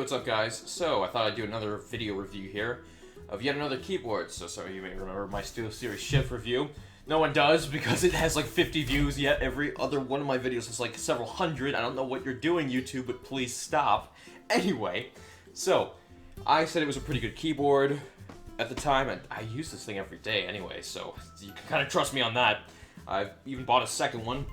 what's up guys? So, I thought I'd do another video review here of yet another keyboard. So some of you may remember my SteelSeries Shift review. No one does because it has like 50 views, yet every other one of my videos has like several hundred. I don't know what you're doing, YouTube, but please stop. Anyway, so, I said it was a pretty good keyboard at the time, and I use this thing every day anyway, so you can kind of trust me on that. I've even bought a second one.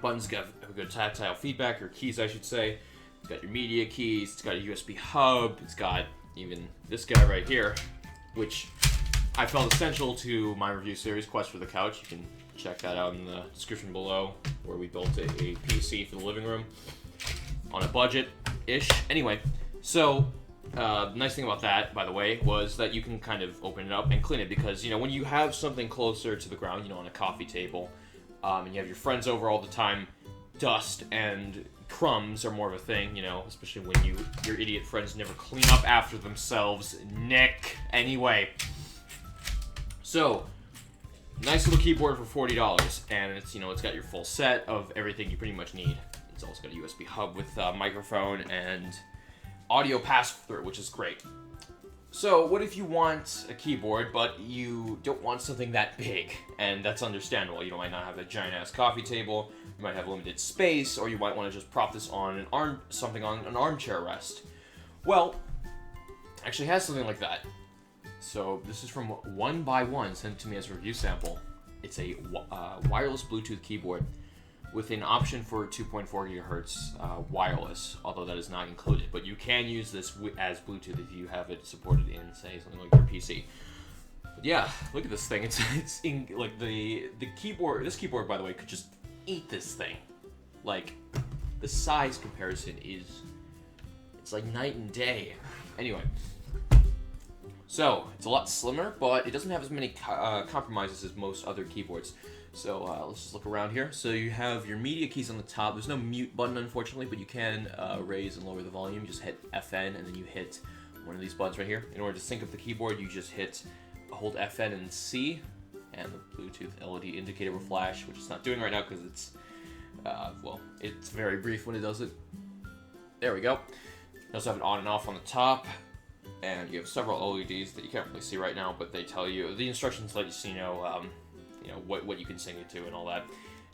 Buttons got a good tactile feedback, or keys I should say. It's got your media keys, it's got a USB hub, it's got even this guy right here, which I felt essential to my review series, Quest for the Couch. You can check that out in the description below, where we built a PC for the living room on a budget-ish. Anyway, so nice thing about that, by the way, was that you can kind of open it up and clean it, because, you know, when you have something closer to the ground, you know, on a coffee table, and you have your friends over all the time, dust and crumbs are more of a thing, you know, especially when your idiot friends never clean up after themselves. Nick. Anyway, so nice little keyboard for $40, and it's, you know, it's got your full set of everything you pretty much need. It's also got a USB hub with microphone and audio pass-through, which is great. So, what if you want a keyboard, but you don't want something that big? And that's understandable. You might not have a giant-ass coffee table, you might have limited space, or you might want to just prop this on something on an armchair rest. Well, actually has something like that. So, this is from 1ByOne, sent to me as a review sample. It's a wireless Bluetooth keyboard with an option for 2.4 gigahertz wireless, although that is not included. But you can use this as Bluetooth if you have it supported in, say, something like your PC. But yeah, look at this thing. It's in, like, the keyboard. This keyboard, by the way, could just eat this thing. Like, the size comparison it's like night and day. Anyway, so it's a lot slimmer, but it doesn't have as many compromises as most other keyboards. So let's just look around here. So you have your media keys on the top. There's no mute button, unfortunately, but you can raise and lower the volume. Just hit FN, and then you hit one of these buttons right here. In order to sync up the keyboard, you just hold FN and C, and the Bluetooth LED indicator will flash, which it's not doing right now because it's, well, it's very brief when it does it. There we go. You also have an on and off on the top, and you have several LEDs that you can't really see right now, but they tell you, the instructions let you know, what you can sync it to and all that.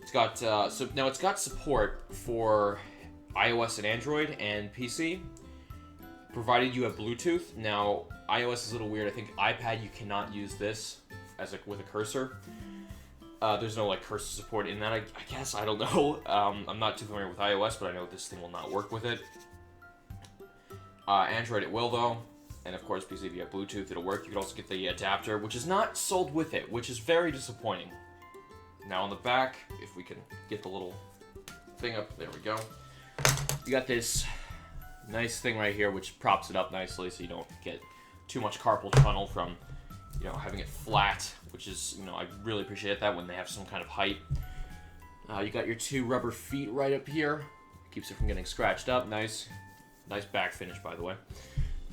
It's got so now it's got support for iOS and Android and PC, provided you have Bluetooth. Now iOS is a little weird. I think iPad you cannot use this as with a cursor. There's no like cursor support in that. I guess I don't know. I'm not too familiar with iOS, but I know this thing will not work with it. Android it will though. And of course, PC, if you have Bluetooth, it'll work. You can also get the adapter, which is not sold with it, which is very disappointing. Now on the back, if we can get the little thing up, there we go. You got this nice thing right here, which props it up nicely so you don't get too much carpal tunnel from, you know, having it flat, which is, you know, I really appreciate that when they have some kind of height. You got your two rubber feet right up here. Keeps it from getting scratched up. Nice back finish, by the way.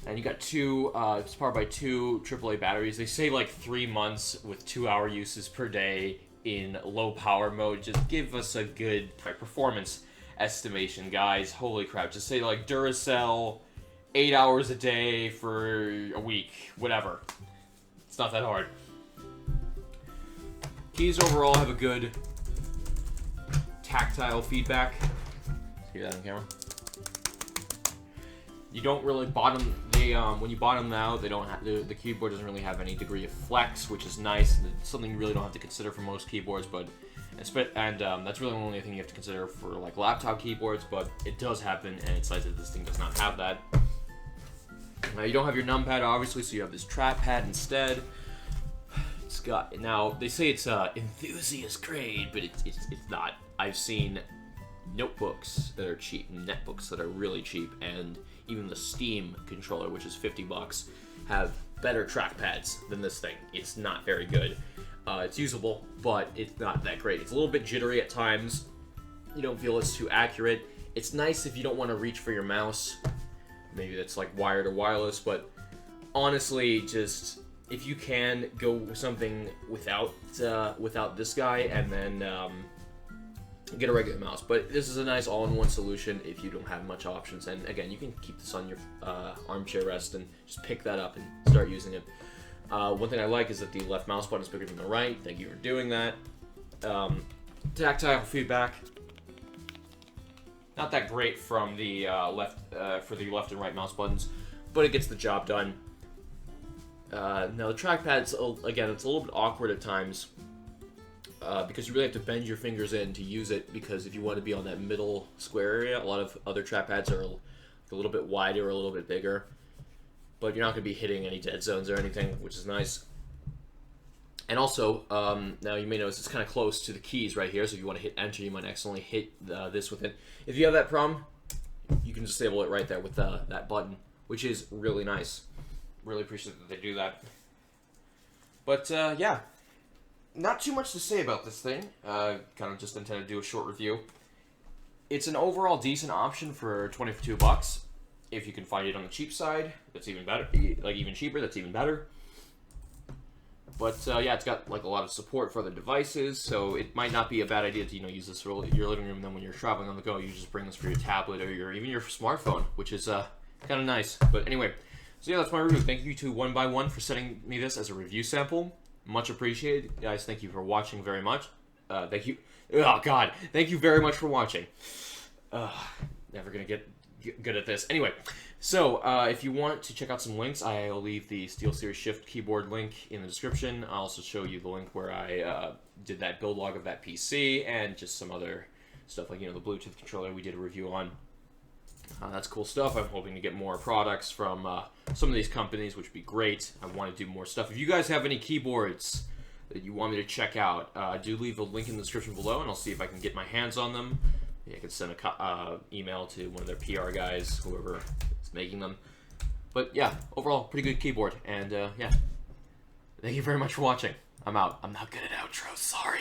And you got it's powered by two AAA batteries. They say like 3 months with 2-hour uses per day in low power mode. Just give us a good performance estimation, guys. Holy crap. Just say like Duracell, 8 hours a day for a week. Whatever. It's not that hard. Keys overall have a good tactile feedback. Hear that on camera? You don't really bottom. When you bottom them out, they don't have the keyboard doesn't really have any degree of flex, which is nice. It's something you really don't have to consider for most keyboards, but that's really the only thing you have to consider for like laptop keyboards. But it does happen, and it's nice that this thing does not have that. Now you don't have your numpad, obviously, so you have this Trackpad instead. It's got, now they say it's enthusiast grade, but it's not. I've seen notebooks that are cheap, netbooks that are really cheap, and even the Steam controller, which is $50, have better trackpads than this thing. It's not very good. It's usable, but it's not that great. It's a little bit jittery at times. You don't feel it's too accurate. It's nice if you don't want to reach for your mouse. Maybe that's like wired or wireless, but honestly, just if you can go with something without this guy, and then get a regular mouse. But this is a nice all-in-one solution if you don't have much options. And again, you can keep this on your armchair rest and just pick that up and start using it. One thing I like is that the left mouse button is bigger than the right. Thank you for doing that. Tactile feedback, not that great from the for the left and right mouse buttons, but it gets the job done. Now the trackpad's, again, it's a little bit awkward at times because you really have to bend your fingers in to use it, because if you want to be on that middle square area, a lot of other trackpads are a little bit wider or a little bit bigger, but you're not going to be hitting any dead zones or anything, which is nice. And also, now you may notice it's kind of close to the keys right here, so if you want to hit enter, you might accidentally hit this with it. If you have that problem, you can disable it right there with that button, which is really nice. Really appreciate that they do that. But, yeah, not too much to say about this thing. Kind of just intended to do a short review. It's an overall decent option for $22. If you can find it on the cheap side, that's even better. Like, even cheaper, that's even better. But, yeah, it's got, like, a lot of support for other devices, so it might not be a bad idea to, use this for your living room, and then when you're traveling on the go, you just bring this for your tablet or even your smartphone, which is, kind of nice. But anyway, so yeah, that's my review. Thank you to 1ByOne for sending me this as a review sample. Much appreciated. Guys, thank you for watching very much. Thank you. Oh, God. Thank you very much for watching. Never gonna get good at this. Anyway, so if you want to check out some links, I'll leave the SteelSeries Shift keyboard link in the description. I'll also show you the link where I did that build log of that PC and just some other stuff like, the Bluetooth controller we did a review on. That's cool stuff. I'm hoping to get more products from some of these companies, which would be great. I want to do more stuff. If you guys have any keyboards that you want me to check out, do leave a link in the description below, and I'll see if I can get my hands on them. Maybe I could send a email to one of their PR guys, whoever is making them. But yeah, overall, pretty good keyboard. And yeah, thank you very much for watching. I'm out. I'm not good at outros, sorry.